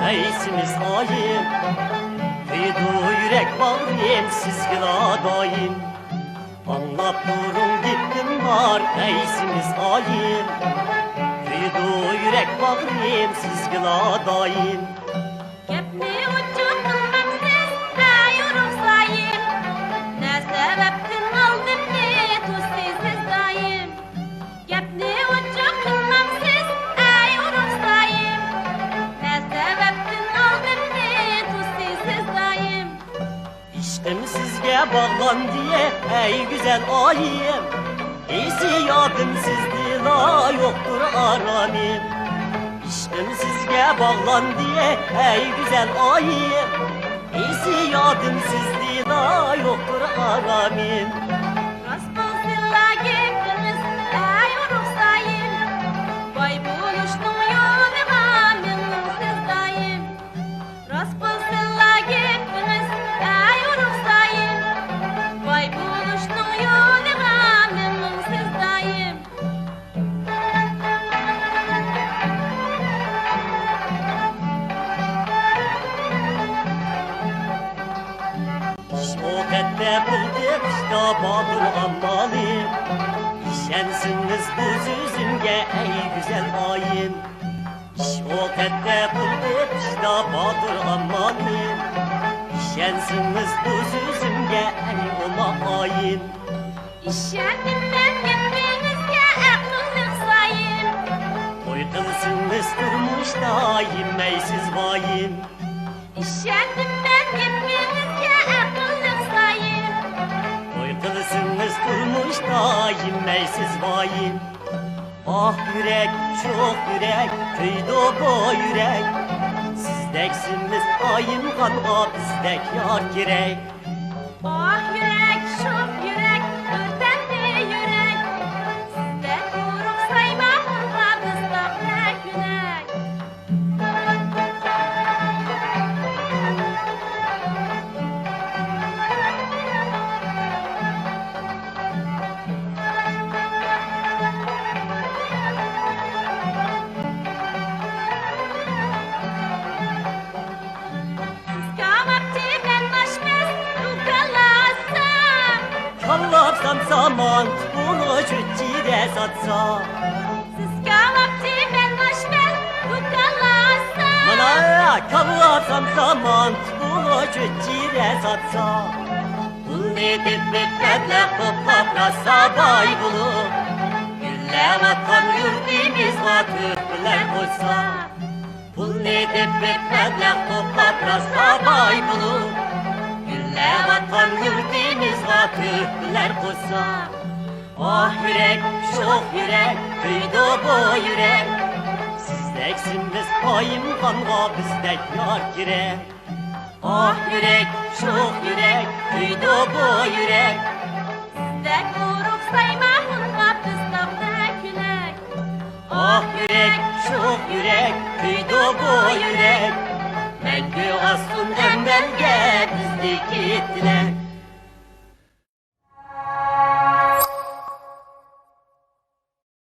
eysimiz ayım. Kıydı yürek bağlayım sizgila daim. Anlap durun gittim var eysimiz ayım. Kıydı yürek bağlayım sizgila daim. Gepni uçuk kılmamsız ayırıp sayım. Ne sebeptin aldın ne tuzsizsiz daim. Gepni uçuk kılmamsız ayırıp sayım. Ne sebeptin aldın ne tuzsizsiz daim. İştim sizge bağlan diye ey güzel ayım. İyisi yadım sizdi la yoktur aramim. İştim sizge bağlan diye ey güzel ayım. İyisi yadım sizdi la yoktur aramim. Raspılsızla gittiniz ayırıp sayım. Vay buluştum yoluna memnunsiz daim. Raspılsızla gittiniz ayırıp sayım. Vay buluştum yoluna memnunsiz daim. Şokette bulduk işte badur ammalim. Şensiniz bu yüzümge ey güzel ayım. Şokette bulduk işte badur ammalim. Şensiniz bu yüzümge ey oma ayım. İşendim ben gitmenizge aklınlık sayım. Toy kılsınız durmuş daim eysiz vayım. İşendim ben gitmenizge aklınlık sayım. Toy kılsınız durmuş daim eysiz vayım. Ah yürek çok yürek kıydı bu yürek. Sizdeksiniz ayım kanma bizdek yar gerek. Ah yürek çok yürek örtendi yürek. Sizde kuyruk saymağınla kızlak günek. Kallapsam saman bunu cüccide satsa. Mana kallapsam saman bunu cüccide satsa. Bunu edip bitmedle kopaprasa bay bulup. Gülle vatan yurdimiz vatıflar olsa. Bunu edip bitmedle kopaprasa bay bulup. Gülle vatan yurdimiz vatıflar olsa. Ah yürek çok yürek kıydı bu yürek. Sizdeksiniz ayım kanga bizdek yar girek. Ah yürek çok yürek kıydı bu yürek. Sizde kuyruk saymağınla kızlak günek. Ah yürek çok yürek kıydı bu yürek. Mengü aslın emmelge bizdeki dilek.